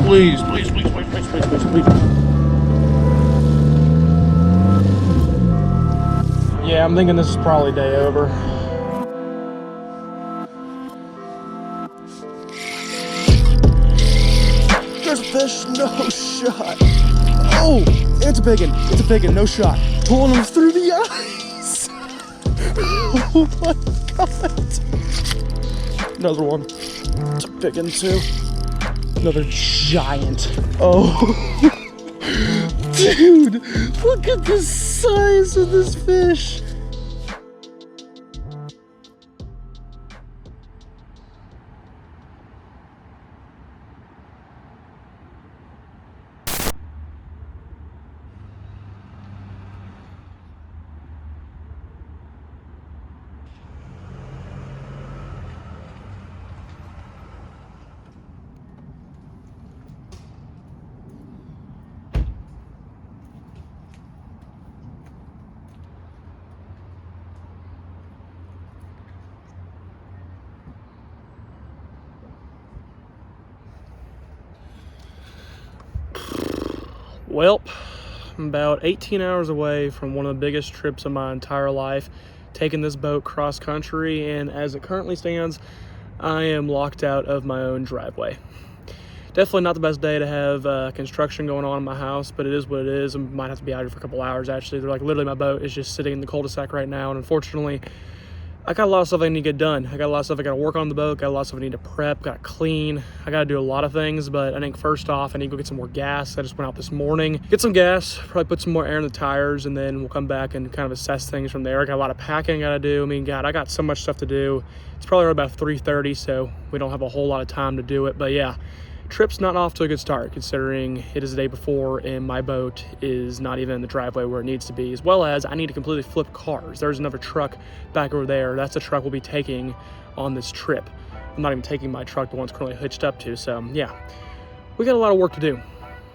please, please, please, please, please, please, please, please. Yeah, I'm thinking this is probably day over. There's a fish, no shot. Oh, it's a biggin, no shot. Pulling him through the ice. Oh my God. Another one, it's a biggin too. Another giant. Oh, dude, look at the size of this fish. Well, I'm about 18 hours away from one of the biggest trips of my entire life, taking this boat cross country, and as it currently stands, I am locked out of my own driveway. Definitely not the best day to have construction going on in my house, but it is what it is. I might have to be out here for a couple hours actually. They're like, literally my boat is just sitting in the cul-de-sac right now, and unfortunately, I got a lot of stuff I need to get done. I got a lot of stuff I got to work on the boat, got a lot of stuff I need to prep, got to clean. I got to do a lot of things, but I think first off, I need to go get some more gas. I just went out this morning, get some gas, probably put some more air in the tires, and then we'll come back and kind of assess things from there. I got a lot of packing I got to do. I mean, God, I got so much stuff to do. It's probably about 3:30, so we don't have a whole lot of time to do it, but yeah. Trip's not off to a good start considering it is the day before and my boat is not even in the driveway where it needs to be, as well as I need to completely flip cars. There's another truck back over there. That's the truck we'll be taking on this trip. I'm not even taking my truck, the one it's currently hitched up to. So yeah, we got a lot of work to do.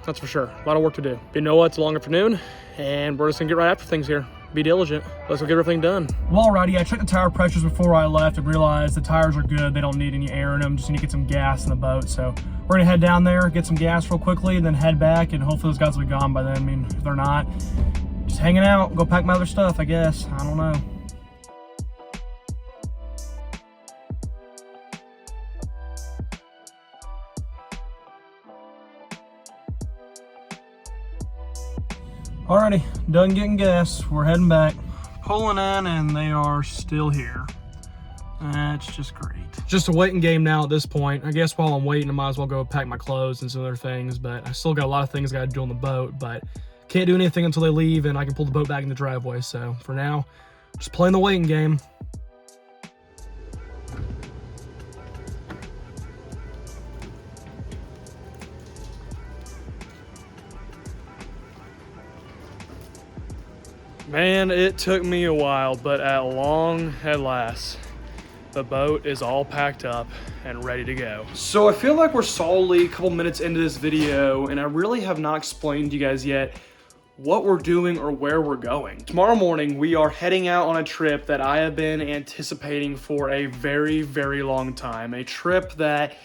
That's for sure. A lot of work to do. But you know what? It's a long afternoon and we're just gonna get right after things here. Be diligent. Let's go get everything done. Well, alrighty, I checked the tire pressures before I left and realized the tires are good. They don't need any air in them. Just need to get some gas in the boat. So we're gonna head down there, get some gas real quickly, and then head back, and hopefully those guys will be gone by then. I mean, if they're not, just hanging out, go pack my other stuff, I guess. I don't know. Alrighty, done getting gas. We're heading back. Pulling in and they are still here. That's just great. Just a waiting game now at this point. I guess while I'm waiting, I might as well go pack my clothes and some other things, but I still got a lot of things I gotta do on the boat, but can't do anything until they leave and I can pull the boat back in the driveway. So for now, just playing the waiting game. Man, it took me a while, but at last, the boat is all packed up and ready to go. So I feel like we're solidly a couple minutes into this video, and I really have not explained to you guys yet what we're doing or where we're going. Tomorrow morning, we are heading out on a trip that I have been anticipating for a very, very long time. A trip that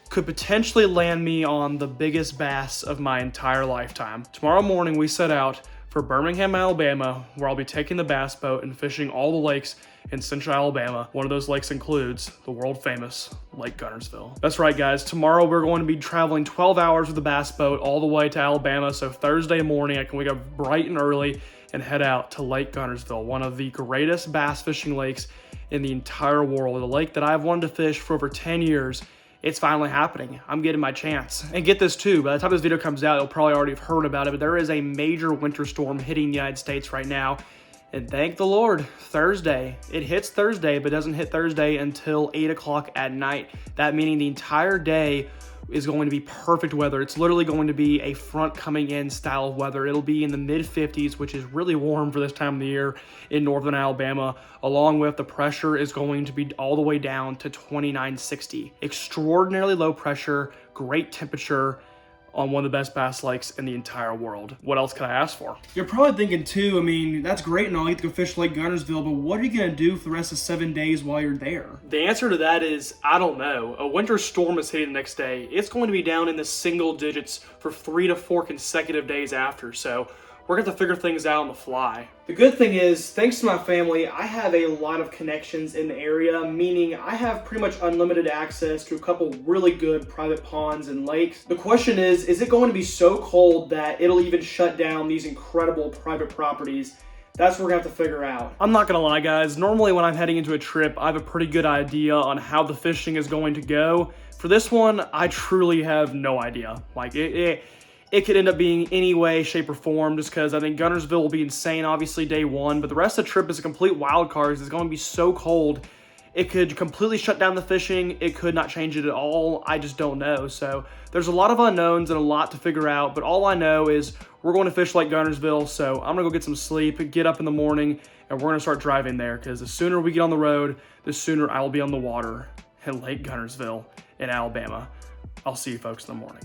could potentially land me on the biggest bass of my entire lifetime. Tomorrow morning, we set out for Birmingham, Alabama, where I'll be taking the bass boat and fishing all the lakes in central Alabama. One of those lakes includes the world famous Lake Guntersville. That's right, guys. Tomorrow we're going to be traveling 12 hours with the bass boat all the way to Alabama. So Thursday morning, I can wake up bright and early and head out to Lake Guntersville, one of the greatest bass fishing lakes in the entire world. A lake that I've wanted to fish for over 10 years. It's finally happening. I'm getting my chance. And get this too, by the time this video comes out, you'll probably already have heard about it, but there is a major winter storm hitting the United States right now. And thank the Lord, Thursday. It hits Thursday, but doesn't hit Thursday until 8 o'clock at night. That meaning the entire day is going to be perfect weather. It's literally going to be a front coming in style of weather. It'll be in the mid 50s, which is really warm for this time of the year in northern Alabama, along with the pressure is going to be all the way down to 2960. Extraordinarily low pressure, great temperature, on one of the best bass lakes in the entire world. What else could I ask for? You're probably thinking too, I mean, that's great and all, you get to go fish Lake Guntersville, but what are you gonna do for the rest of 7 days while you're there? The answer to that is, I don't know. A winter storm is hitting the next day. It's going to be down in the single digits for 3 to 4 consecutive days after, so we're going to have to figure things out on the fly. The good thing is, thanks to my family, I have a lot of connections in the area, meaning I have pretty much unlimited access to a couple really good private ponds and lakes. The question is it going to be so cold that it'll even shut down these incredible private properties? That's what we're gonna have to figure out. I'm not gonna lie, guys. Normally when I'm heading into a trip, I have a pretty good idea on how the fishing is going to go. For this one, I truly have no idea. Like, it could end up being any way, shape, or form, just because I think Guntersville will be insane, obviously, day one, but the rest of the trip is a complete wild card. It's going to be so cold. It could completely shut down the fishing. It could not change it at all. I just don't know. So there's a lot of unknowns and a lot to figure out, but all I know is we're going to fish Lake Guntersville, so I'm going to go get some sleep, get up in the morning, and we're going to start driving there, because the sooner we get on the road, the sooner I will be on the water at Lake Guntersville in Alabama. I'll see you folks in the morning.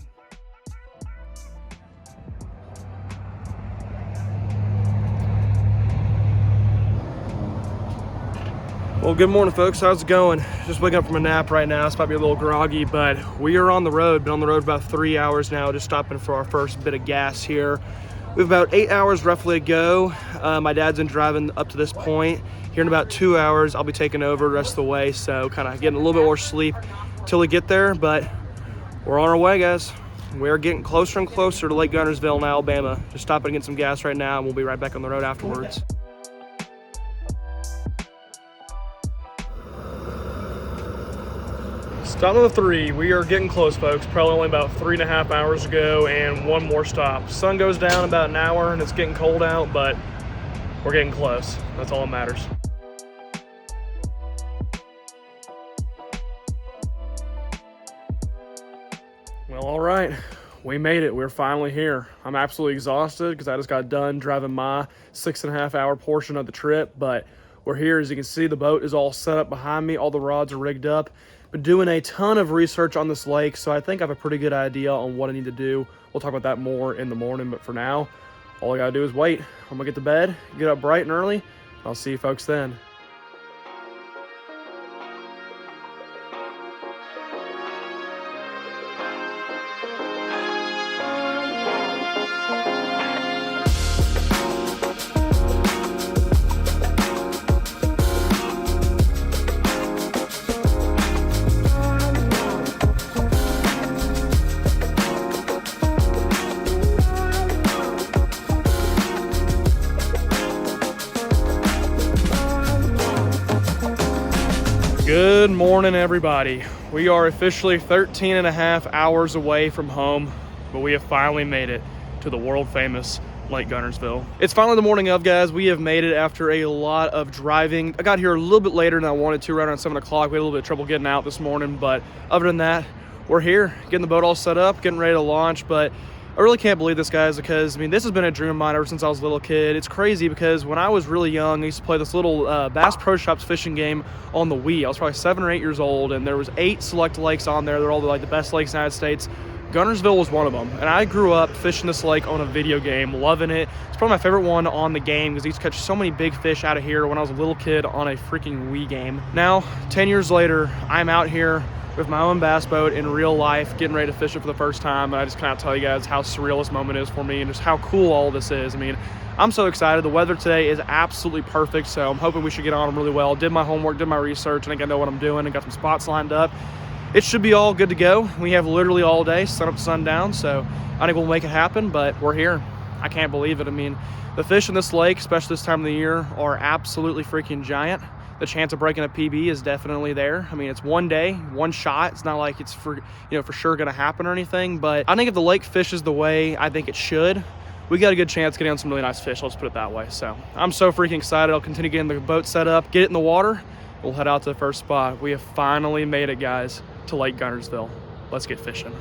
Well, good morning, folks. How's it going? Just waking up from a nap right now. It's probably a little groggy, but we are on the road. Been on the road about 3 hours now, just stopping for our first bit of gas here. We have about 8 hours roughly to go. My dad's been driving up to this point. Here in about 2 hours, I'll be taking over the rest of the way, so kind of getting a little bit more sleep till we get there, but we're on our way, guys. We're getting closer and closer to Lake Guntersville in Alabama. Just stopping to get some gas right now, and we'll be right back on the road afterwards. Stop number 3, we are getting close, folks. Probably only about 3.5 hours to go and one more stop. Sun goes down in about an hour and it's getting cold out, but we're getting close. That's all that matters. Well, all right, we made it. We're finally here. I'm absolutely exhausted because I just got done driving my 6.5 hour portion of the trip, but we're here. As you can see, the boat is all set up behind me. All the rods are rigged up. Been doing a ton of research on this lake, so I think I have a pretty good idea on what I need to do. We'll talk about that more in the morning, but for now, all I gotta do is wait. I'm gonna get to bed, get up bright and early. I'll see you folks then. Good morning, everybody. We are officially 13.5 hours away from home, but we have finally made it to the world famous Lake Guntersville. It's finally the morning of, guys. We have made it after a lot of driving. I got here a little bit later than I wanted to, right around 7 o'clock. We had a little bit of trouble getting out this morning, but other than that, we're here, getting the boat all set up, getting ready to launch. But I really can't believe this, guys, because, I mean, this has been a dream of mine ever since I was a little kid. It's crazy because when I was really young, I used to play this little Bass Pro Shops fishing game on the Wii. I was probably 7 or 8 years old, and there was 8 select lakes on there. They're all like the best lakes in the United States. Guntersville was one of them, and I grew up fishing this lake on a video game, loving it. It's probably my favorite one on the game because I used to catch so many big fish out of here when I was a little kid on a freaking Wii game. Now, 10 years later, I'm out here with my own bass boat in real life, getting ready to fish it for the first time. And I just cannot tell you guys how surreal this moment is for me and just how cool all this is. I mean, I'm so excited. The weather today is absolutely perfect, so I'm hoping we should get on them really well. Did my homework, did my research, and I think I know what I'm doing and got some spots lined up. It should be all good to go. We have literally all day, sun up to sundown, so I think we'll make it happen, but we're here. I can't believe it. I mean, the fish in this lake, especially this time of the year, are absolutely freaking giant. The chance of breaking a PB is definitely there. I mean, it's one day, one shot. It's not like it's for sure going to happen or anything, but I think if the lake fishes the way I think it should, we got a good chance getting on some really nice fish. Let's put it that way. So I'm so freaking excited. I'll continue getting the boat set up, get it in the water. We'll head out to the first spot. We have finally made it, guys, to Lake Guntersville. Let's get fishing.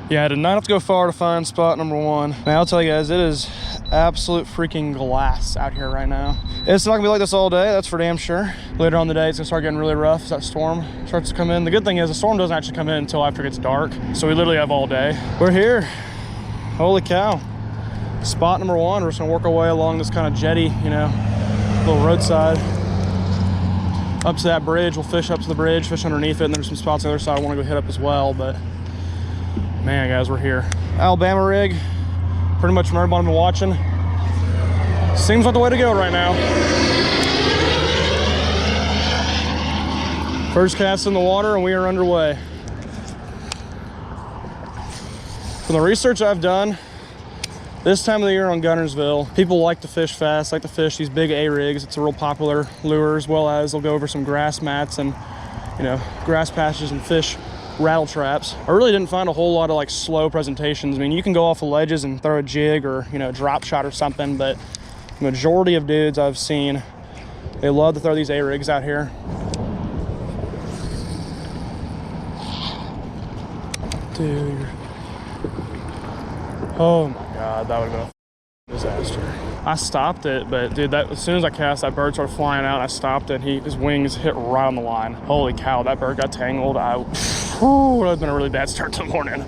Yeah, I did not have to go far to find spot number one. Man, I'll tell you guys, it is absolute freaking glass out here right now. It's not gonna be like this all day, that's for damn sure. Later on in the day, it's gonna start getting really rough as that storm starts to come in. The good thing is the storm doesn't actually come in until after it gets dark. So we literally have all day. We're here. Holy cow. Spot number one, we're just gonna work our way along this kind of jetty, you know, little roadside. Up to that bridge, we'll fish up to the bridge, fish underneath it, and there's some spots on the other side I wanna go hit up as well, but man, guys, we're here. Alabama rig, pretty much from everybody I've been watching. Seems like the way to go right now. First cast in the water and we are underway. From the research I've done, this time of the year on Guntersville, people like to fish fast, like to fish these big A-rigs. It's a real popular lure, as well as they'll go over some grass mats and, you know, grass patches and fish rattle traps. I really didn't find a whole lot of like slow presentations. I mean, you can go off the ledges and throw a jig or, you know, drop shot or something, but the majority of dudes I've seen, they love to throw these A-rigs out here. Dude. Oh my God, that would have been a disaster. I stopped it, but dude, as soon as I cast, that bird started flying out. I stopped it, his wings hit right on the line. Holy cow, that bird got tangled. Whew, that would have been a really bad start to the morning.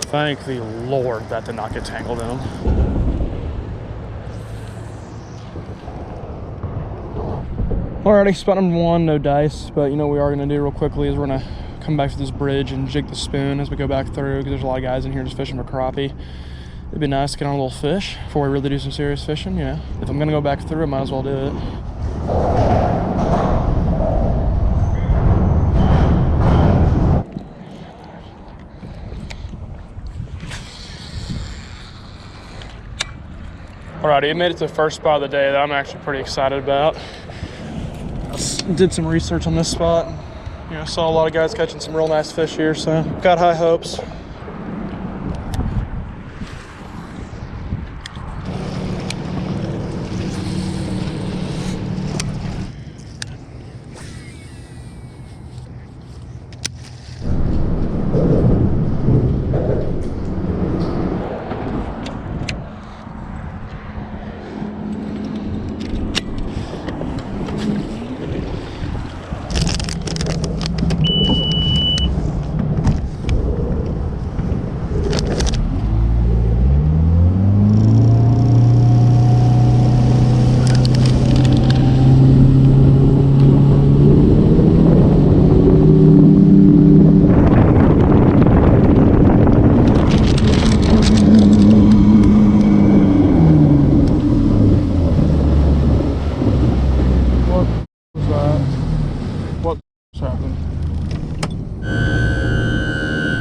Thank the Lord that did not get tangled in them. Alrighty, spot number one, no dice, but you know what we are gonna do real quickly is we're gonna come back to this bridge and jig the spoon as we go back through, because there's a lot of guys in here just fishing for crappie. It'd be nice to get on a little fish before we really do some serious fishing, you know. If I'm gonna go back through, I might as well do it. Alrighty, I made it to the first spot of the day that I'm actually pretty excited about. I did some research on this spot. You know, saw a lot of guys catching some real nice fish here, so got high hopes.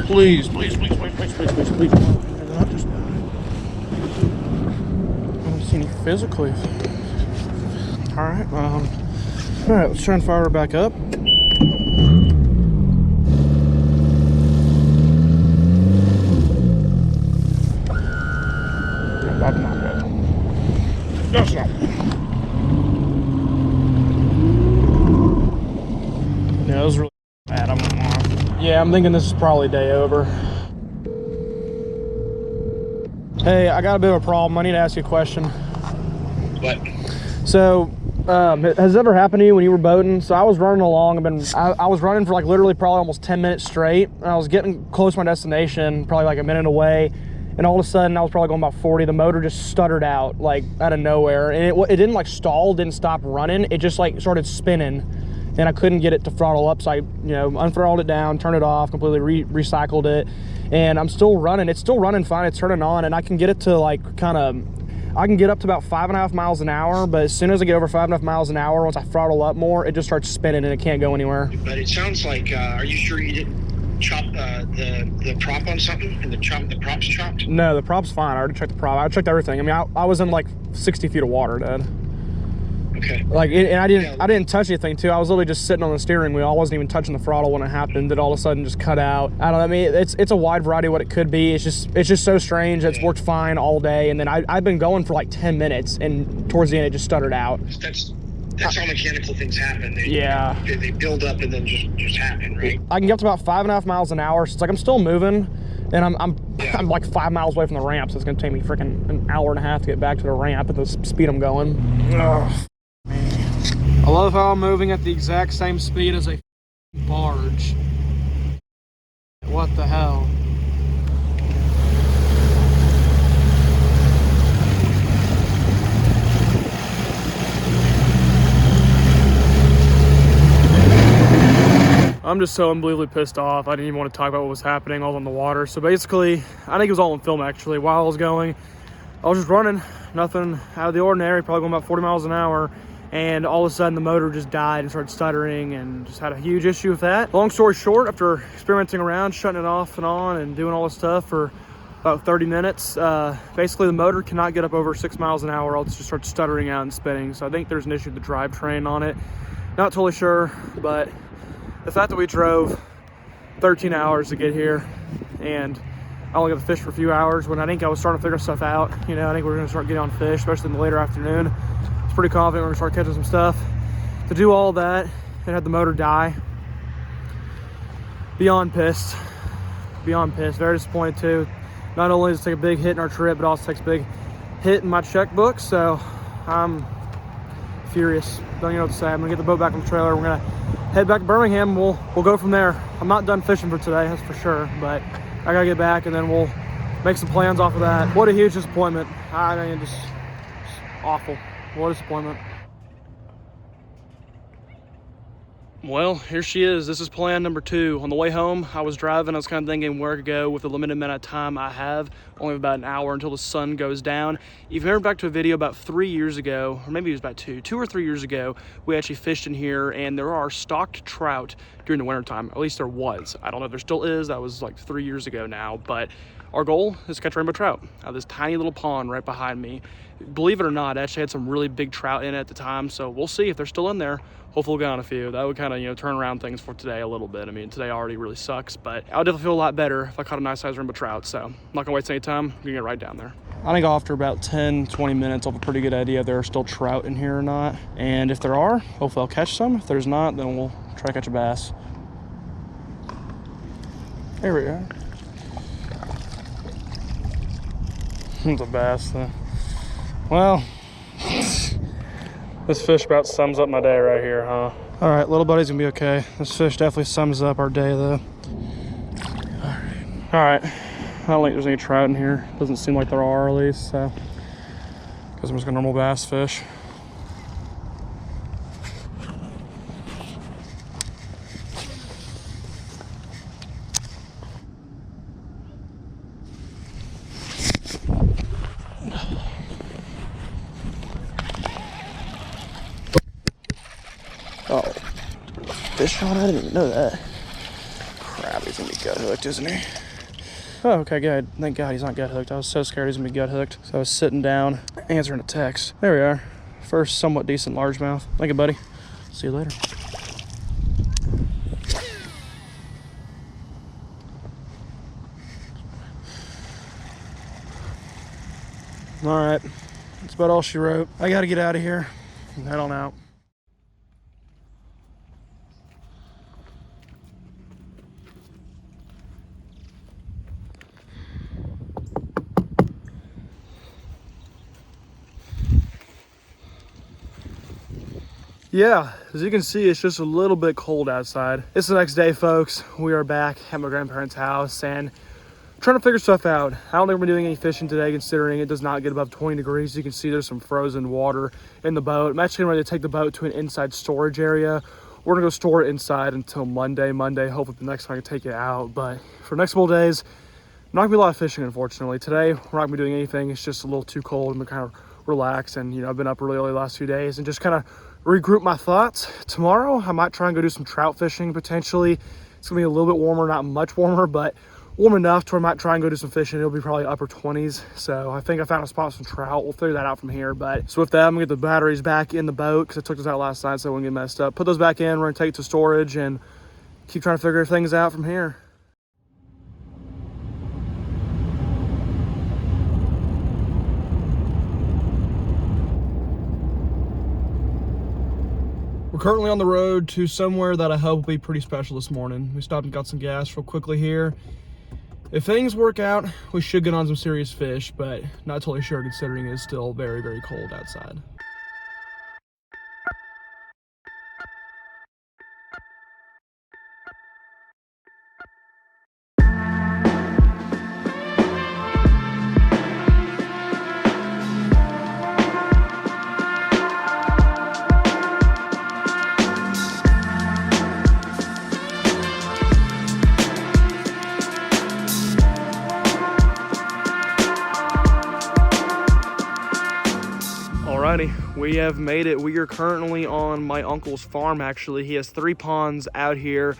Please, please, please, please, please, please, please, please. I don't see any physically. Alright, alright, let's try and fire her back up. That's not good. That's not good. Yeah, that was really bad. I'm thinking this is probably day over. Hey, I got a bit of a problem. I need to ask you a question. What? So, has it ever happened to you when you were boating? So I was running along. I was running for like literally probably almost 10 minutes straight. And I was getting close to my destination, probably like a minute away. And all of a sudden, I was probably going about 40. The motor just stuttered out like out of nowhere. And it didn't like stall, didn't stop running. It just like started spinning. And I couldn't get it to throttle up, so I, unthrottled it down, turned it off, completely recycled it, and I'm still running. It's still running fine. It's turning on, and I can get it to like I can get up to about 5.5 miles an hour. But as soon as I get over 5.5 miles an hour, once I throttle up more, it just starts spinning and it can't go anywhere. But it sounds like, are you sure you didn't chop the prop on something, and the prop's chopped? No, the prop's fine. I already checked the prop. I checked everything. I mean, I was in like 60 feet of water, Dad. Okay. And I didn't touch anything too. I was literally just sitting on the steering wheel. I wasn't even touching the throttle when it happened. It all of a sudden just cut out. I don't know. I mean, it's a wide variety of what it could be. It's just so strange. It's worked fine all day, and then I've been going for like 10 minutes, and towards the end it just stuttered out. That's how mechanical things happen. They build up and then just happen, right? I can get up to about 5.5 miles an hour. So it's like I'm still moving. And I'm like 5 miles away from the ramp, so it's gonna take me freaking an hour and a half to get back to the ramp at the speed I'm going. Ugh. I love how I'm moving at the exact same speed as a barge. What the hell? I'm just so unbelievably pissed off. I didn't even want to talk about what was happening all on the water. So basically, I think it was all on film actually. While I was going, I was just running, nothing out of the ordinary, probably going about 40 miles an hour. And all of a sudden the motor just died and started stuttering and just had a huge issue with that. Long story short, after experimenting around, shutting it off and on and doing all this stuff for about 30 minutes, basically the motor cannot get up over 6 miles an hour, else it just starts stuttering out and spinning. So I think there's an issue with the drivetrain on it. Not totally sure, but the fact that we drove 13 hours to get here and I only got to fish for a few hours when I think I was starting to figure stuff out. You know, I think we're going to start getting on fish, especially in the later afternoon. Pretty confident we're gonna start catching some stuff. To do all that and have the motor die, beyond pissed, very disappointed too. Not only does it take a big hit in our trip, but also takes a big hit in my checkbook, so I'm furious. Don't even know what to say. I'm gonna get the boat back on the trailer. We're gonna head back to Birmingham. We'll go from there. I'm not done fishing for today, that's for sure, but I gotta get back and then we'll make some plans off of that. What a huge disappointment. I mean, just awful. What a disappointment. Well, here she is. This is plan number 2. On the way home, I was driving. I was kind of thinking where to go with the limited amount of time I have. Only about an hour until the sun goes down. If you remember back to a video about 3 years ago, or maybe it was about 2 or 3 years ago, we actually fished in here and there are stocked trout during the wintertime. At least there was. I don't know if there still is. That was like 3 years ago now, but our goal is to catch rainbow trout out of this tiny little pond right behind me. Believe it or not, I actually had some really big trout in it at the time, so we'll see if they're still in there. Hopefully we'll get on a few. That would kind of, you know, turn around things for today a little bit. I mean, today already really sucks, but I would definitely feel a lot better if I caught a nice sized rainbow trout, so I'm not gonna waste any time. I'm gonna get right down there. I think after about 10-20 minutes, I'll have a pretty good idea if there are still trout in here or not. And if there are, hopefully I'll catch some. If there's not, then we'll try to catch a bass. There we go. It's a bass though. Well, this fish about sums up my day right here, huh? All right, little buddy's gonna be okay. This fish definitely sums up our day though. All right, I don't think there's any trout in here. Doesn't seem like there are at least, so guess I'm just gonna normal bass fish. Oh, fish on? I didn't even know that. Crap, he's gonna be gut hooked, isn't he? Oh, okay, good. Thank God he's not gut hooked. I was so scared he's gonna be gut hooked. So I was sitting down, answering a text. There we are. First somewhat decent largemouth. Thank you, buddy. See you later. All right, that's about all she wrote. I gotta get out of here and head on out. Yeah, as you can see, it's just a little bit cold outside. It's the next day, folks. We are back at my grandparents' house and trying to figure stuff out. I don't think we're doing any fishing today, considering it does not get above 20 degrees. You can see there's some frozen water in the boat. I'm actually ready to take the boat to an inside storage area. We're gonna go store it inside until Monday. Hopefully the next time I can take it out. But for the next couple days, not gonna be a lot of fishing, unfortunately. Today, we're not gonna be doing anything. It's just a little too cold and we're kind of relax. And, you know, I've been up really early the last few days and just kind of regroup my thoughts. Tomorrow, I might try and go do some trout fishing, potentially. It's gonna be a little bit warmer, not much warmer, but warm enough to where I might try and go do some fishing. It'll be probably upper 20s. So I think I found a spot for some trout. We'll figure that out from here. But so with that, I'm gonna get the batteries back in the boat because I took those out last night so I wouldn't get messed up. Put those back in, we're gonna take it to storage and keep trying to figure things out from here. We're currently on the road to somewhere that I hope will be pretty special this morning. We stopped and got some gas real quickly here. If things work out, we should get on some serious fish, but not totally sure considering it's still very, very cold outside. Alrighty, we have made it. We are currently on my uncle's farm, actually. He has 3 ponds out here.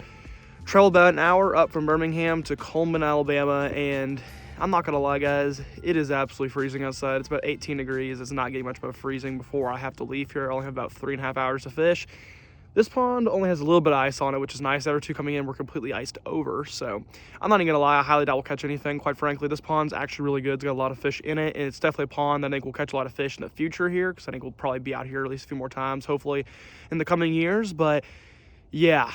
Traveled about an hour up from Birmingham to Coleman, Alabama, and I'm not gonna lie, guys, it is absolutely freezing outside. It's about 18 degrees. It's not getting much above freezing before I have to leave here. I only have about 3.5 hours to fish. This pond only has a little bit of ice on it, which is nice. The other 2 coming in were completely iced over, so I'm not even gonna lie, I highly doubt we'll catch anything. Quite frankly, this pond's actually really good. It's got a lot of fish in it, and it's definitely a pond that I think will catch a lot of fish in the future here, because I think we'll probably be out here at least a few more times, hopefully, in the coming years. But yeah,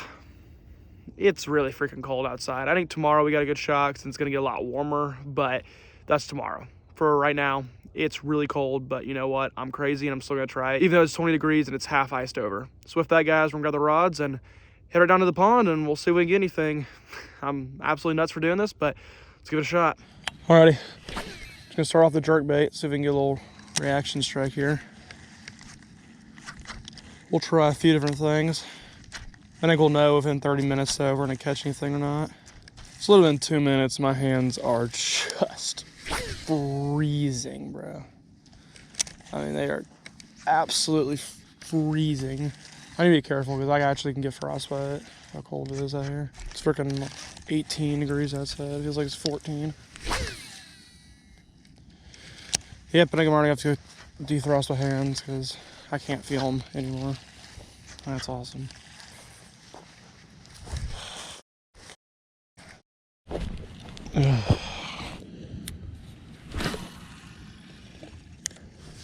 it's really freaking cold outside. I think tomorrow we got a good shot because it's gonna get a lot warmer, but that's tomorrow. For right now, it's really cold, but you know what? I'm crazy and I'm still gonna try it, even though it's 20 degrees and it's half iced over. So with that, guys, we're gonna grab the rods and head right down to the pond and we'll see if we can get anything. I'm absolutely nuts for doing this, but let's give it a shot. Alrighty, just gonna start off the jerk bait, see if we can get a little reaction strike here. We'll try a few different things. I think we'll know within 30 minutes though if we're gonna catch anything or not. It's a little bit in 2 minutes. My hands are just freezing, bro. I mean, they are absolutely freezing. I need to be careful because I actually can get frostbite. How cold it is out here. It's freaking 18 degrees outside. It feels like it's 14. Yep, I think I'm already have to defrost my hands because I can't feel them anymore. That's awesome.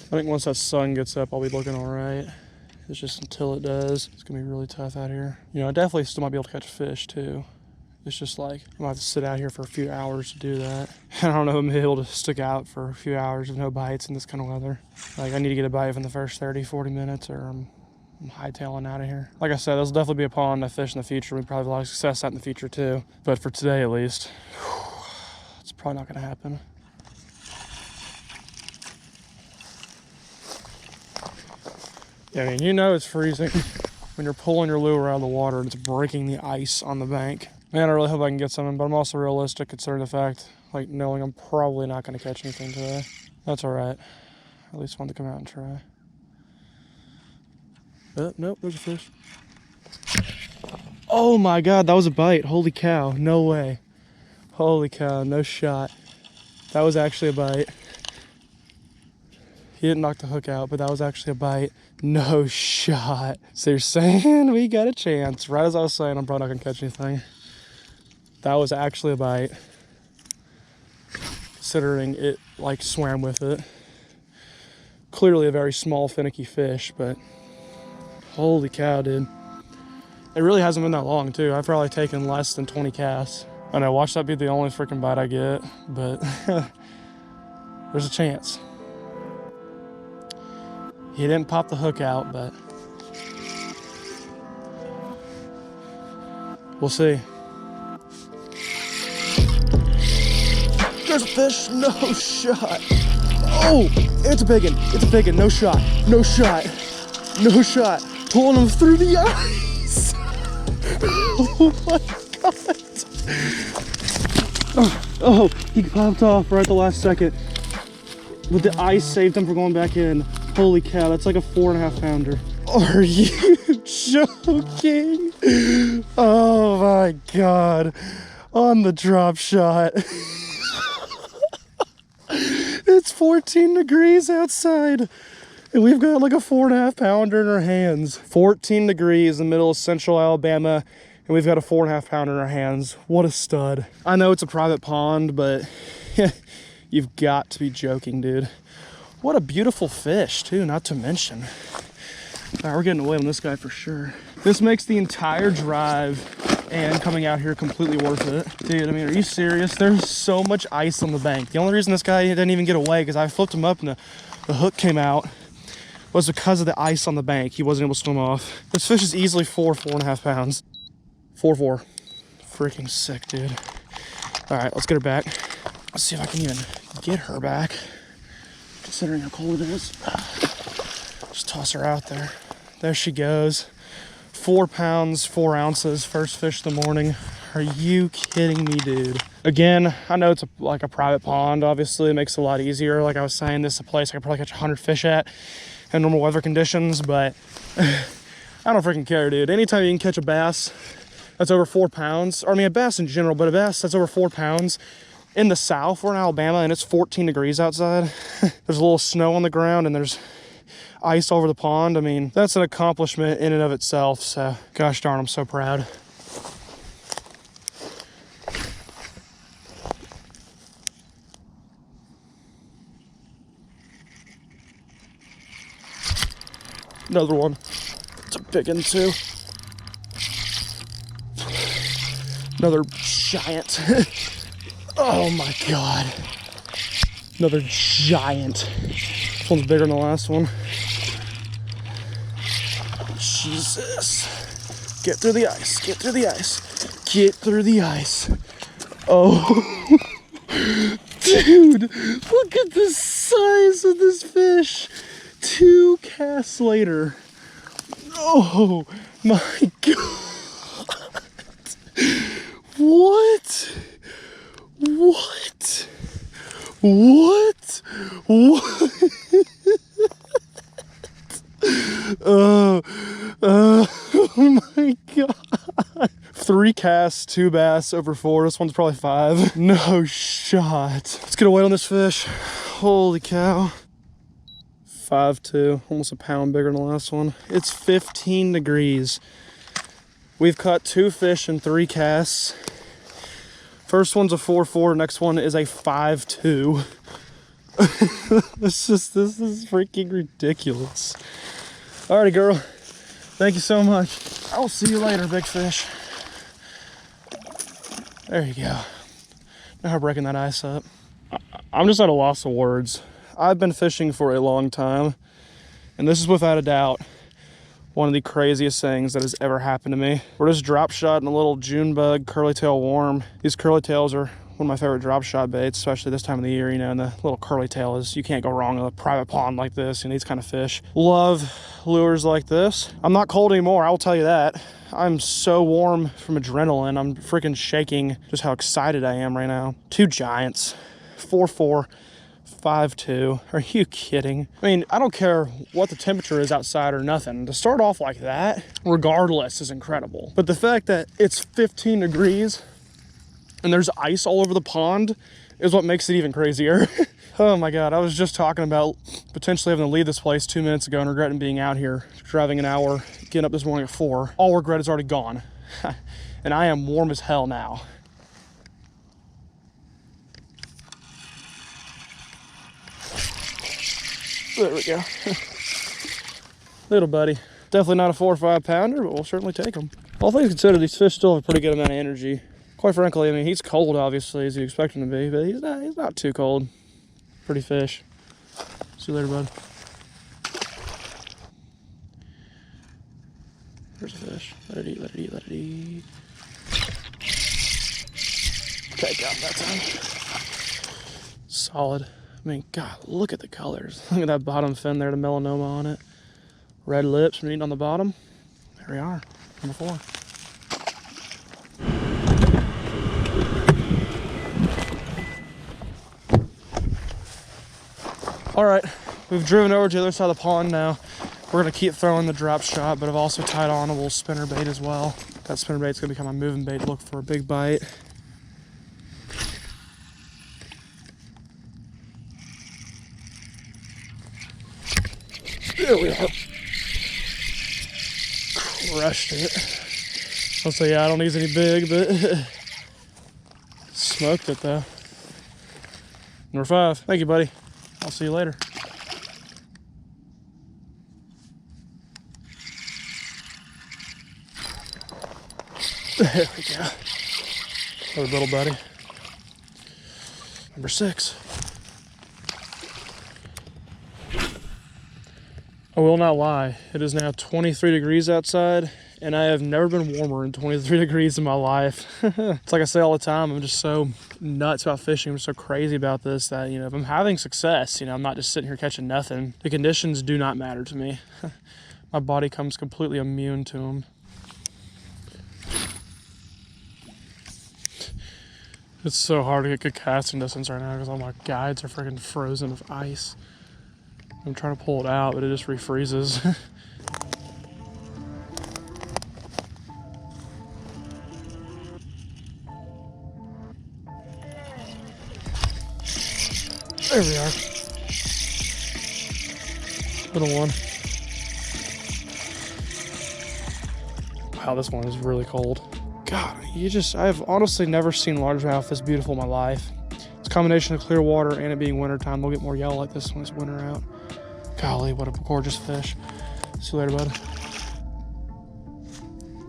I think once that sun gets up, I'll be looking all right. It's just until it does, it's gonna be really tough out here. You know, I definitely still might be able to catch fish too. It's just like, I'm gonna have to sit out here for a few hours to do that. I don't know if I'm able to stick out for a few hours with no bites in this kind of weather. Like, I need to get a bite within the first 30, 40 minutes or I'm hightailing out of here. Like I said, this will definitely be a pond I fish in the future. We probably have a lot of success out in the future too. But for today at least, it's probably not gonna happen. Yeah, I mean, you know it's freezing when you're pulling your lure out of the water and it's breaking the ice on the bank. Man, I really hope I can get something, but I'm also realistic considering the fact, like, knowing I'm probably not going to catch anything today. That's all right. At least wanted to come out and try. Nope, there's a fish. Oh my God, that was a bite. Holy cow, no way. Holy cow, no shot. That was actually a bite. He didn't knock the hook out, but that was actually a bite. No shot. So you're saying we got a chance. Right as I was saying, I'm probably not gonna catch anything. That was actually a bite. Considering it like swam with it. Clearly a very small, finicky fish, but holy cow, dude. It really hasn't been that long too. I've probably taken less than 20 casts. I know, watch that be the only freaking bite I get, but there's a chance. He didn't pop the hook out, but we'll see. There's a fish, no shot. Oh, it's a big one, it's a big one, no shot, no shot, no shot. Pulling him through the ice. Oh my God. Oh, he popped off right at the last second. But the ice saved him from going back in. Holy cow, that's like a 4.5 pounder. Are you joking? Oh my God. On the drop shot. It's 14 degrees outside. And we've got like a 4.5 pounder in our hands. 14 degrees in the middle of central Alabama. And we've got a 4.5 pounder in our hands. What a stud. I know it's a private pond, but you've got to be joking, dude. What a beautiful fish, too, not to mention. All right, we're getting away on this guy for sure. This makes the entire drive and coming out here completely worth it. Dude, I mean, are you serious? There's so much ice on the bank. The only reason this guy didn't even get away, because I flipped him up and the hook came out, was because of the ice on the bank. He wasn't able to swim off. This fish is easily 4.5 pounds. 4.4. Freaking sick, dude. All right, let's get her back. Let's see if I can even get her back, considering how cold it is. Just toss her out there. There she goes. 4 pounds, 4 ounces, first fish of the morning. Are you kidding me, dude? Again, I know it's like a private pond, obviously. It makes it a lot easier. Like I was saying, this is a place I could probably catch 100 fish at in normal weather conditions, but I don't freaking care, dude. Anytime you can catch a bass that's over 4 pounds, or I mean a bass in general, but a bass that's over 4 pounds in the south, we're in Alabama and it's 14 degrees outside. There's a little snow on the ground and there's ice over the pond. I mean, that's an accomplishment in and of itself. So gosh darn, I'm so proud. Another one. It's a big one too. Another giant. Oh my God. Another giant. This one's bigger than the last one. Jesus. Get through the ice. Get through the ice. Get through the ice. Oh. Dude, look at the size of this fish. 2 casts later. Oh my God. What? What? What? What? Oh my God. 3 casts, 2 bass over 4. This one's probably 5. No shot. Let's get a weight on this fish. Holy cow. 5'2", almost a pound bigger than the last one. It's 15 degrees. We've caught 2 fish in 3 casts. First one's a 4.4, next one is a 5'2". This is freaking ridiculous. Alrighty, girl. Thank you so much. I'll see you later, big fish. There you go. Now her breaking that ice up. I'm just at a loss of words. I've been fishing for a long time, and this is without a doubt one of the craziest things that has ever happened to me. We're just drop shotting a little June bug curly tail worm. These curly tails are one of my favorite drop shot baits, especially this time of the year, you know, and the little curly tail is, you can't go wrong in a private pond like this and these kind of fish. Love lures like this. I'm not cold anymore, I'll tell you that. I'm so warm from adrenaline. I'm freaking shaking just how excited I am right now. 2 giants, 4.4. 5'2". Are you kidding? I mean, I don't care what the temperature is outside or nothing. To start off like that, regardless, is incredible. But the fact that it's 15 degrees and there's ice all over the pond is what makes it even crazier. Oh my God, I was just talking about potentially having to leave this place 2 minutes ago and regretting being out here, driving an hour, getting up this morning at 4. All regret is already gone. And I am warm as hell now. There we go. Little buddy. Definitely not a 4 or 5 pounder, but we'll certainly take them. All things considered, these fish still have a pretty good amount of energy. Quite frankly, I mean, he's cold, obviously, as you expect him to be, but he's not too cold. Pretty fish. See you later, bud. There's a fish. Let it eat, let it eat, let it eat. Okay, got him that time. Solid. I mean, God, look at the colors. Look at that bottom fin there, the melanoma on it. Red lips, meat on the bottom. There we are, number 4. All right, we've driven over to the other side of the pond now. We're gonna keep throwing the drop shot, but I've also tied on a little spinner bait as well. That spinner bait's gonna become my moving bait, look for a big bite. There we are. Crushed it. I'll say, yeah, I don't use any big, but smoked it though. Number 5. Thank you, buddy. I'll see you later. There we go. Another little buddy. Number 6. I will not lie, it is now 23 degrees outside, and I have never been warmer than 23 degrees in my life. It's like I say all the time, I'm just so nuts about fishing. I'm so crazy about this that, you know, if I'm having success, you know, I'm not just sitting here catching nothing. The conditions do not matter to me. My body comes completely immune to them. It's so hard to get good casting distance right now because all my guides are freaking frozen with ice. I'm trying to pull it out, but it just refreezes. There we are. Little one. Wow, this one is really cold. God, I've honestly never seen largemouth this beautiful in my life. It's a combination of clear water and it being winter time. They'll get more yellow like this when it's winter out. Golly, what a gorgeous fish. See you later, bud.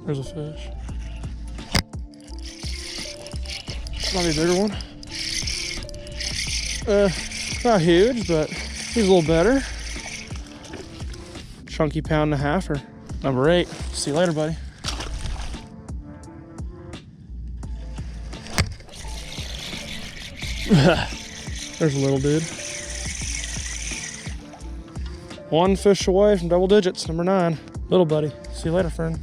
There's a fish. Might be a bigger one. Not huge, but he's a little better. Chunky pound and a halfer. Number 8. See you later, buddy. There's a little dude. 1 fish away from double digits, number 9. Little buddy. See you later, friend.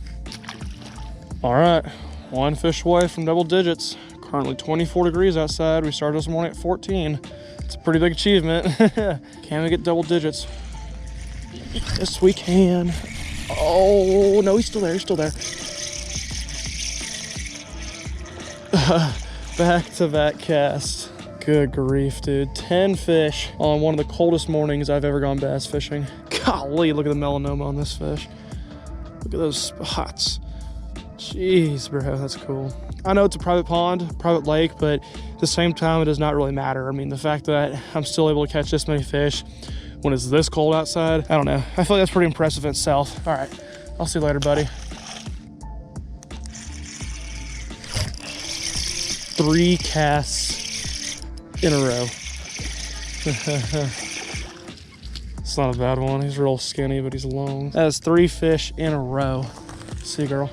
All right, 1 fish away from double digits. Currently 24 degrees outside. We started this morning at 14. It's a pretty big achievement. Can we get double digits? Yes, we can. Oh, no, he's still there. He's still there. Back-to-back cast. Good grief, dude. 10 fish on one of the coldest mornings I've ever gone bass fishing. Golly, look at the melanoma on this fish. Look at those spots. Jeez, bro, that's cool. I know it's a private pond, private lake, but at the same time, it does not really matter. I mean, the fact that I'm still able to catch this many fish when it's this cold outside, I don't know. I feel like that's pretty impressive in itself. All right, I'll see you later, buddy. 3 casts in a row. It's not a bad one. He's real skinny, but he's long. That is 3 fish in a row. See you, girl.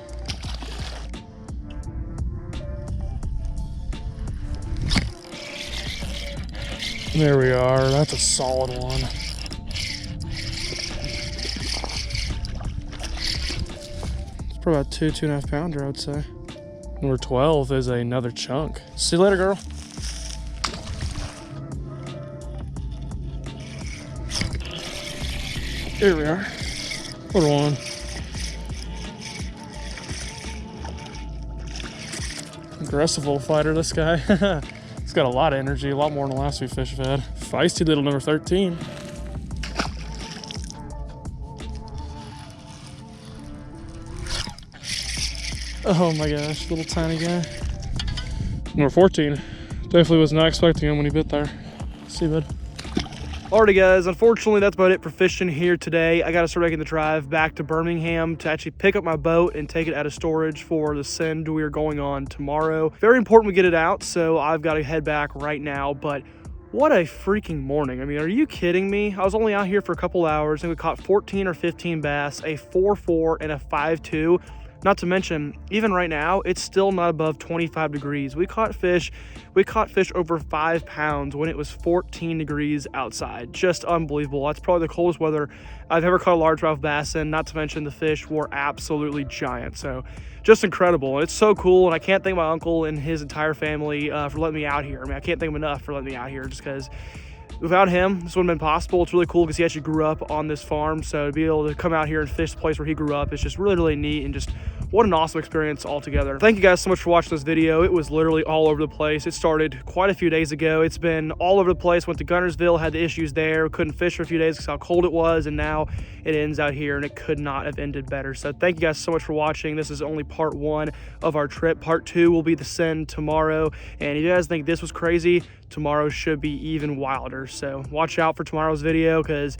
There we are. That's a solid one. It's probably about 2.5 pounder, I would say. Number 12 is another chunk. See you later, girl. Here we are. Little one. Aggressive little fighter, this guy. He's got a lot of energy, a lot more than the last few fish I've had. Feisty little number 13. Oh my gosh, little tiny guy. Number 14. Definitely was not expecting him when he bit there. See you, bud. Alrighty guys, unfortunately that's about it for fishing here today. I gotta start making the drive back to Birmingham to actually pick up my boat and take it out of storage for the send we are going on tomorrow. Very important we get it out, so I've got to head back right now, but what a freaking morning. I mean, are you kidding me? I was only out here for a couple hours and we caught 14 or 15 bass, a 4.4 and a 5.2. Not to mention, even right now, it's still not above 25 degrees. We caught fish over 5 pounds when it was 14 degrees outside. Just unbelievable. That's probably the coldest weather I've ever caught a largemouth bass in. Not to mention the fish were absolutely giant. So just incredible. And it's so cool. And I can't thank my uncle and his entire family for letting me out here. I mean, I can't thank him enough for letting me out here just because without him, this wouldn't have been possible. It's really cool because he actually grew up on this farm. So to be able to come out here and fish the place where he grew up is just really, really neat, and just what an awesome experience altogether. Thank you guys so much for watching this video. It was literally all over the place. It started quite a few days ago. It's been all over the place. Went to Guntersville, had the issues there. Couldn't fish for a few days because how cold it was. And now it ends out here and it could not have ended better. So thank you guys so much for watching. This is only part 1 of our trip. Part 2 will be the send tomorrow. And if you guys think this was crazy, tomorrow should be even wilder. So watch out for tomorrow's video because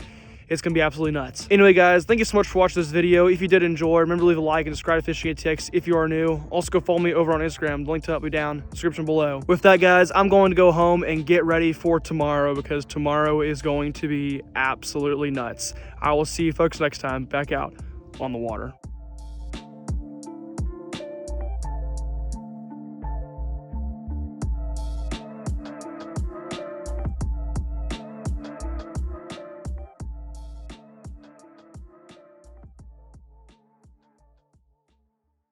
It's gonna be absolutely nuts. Anyway, guys, thank you so much for watching this video. If you did enjoy, remember to leave a like and subscribe to Fishing Tics if you are new. Also, go follow me over on Instagram. The link to that will be down in the description below. With that, guys, I'm going to go home and get ready for tomorrow because tomorrow is going to be absolutely nuts. I will see you folks next time back out on the water.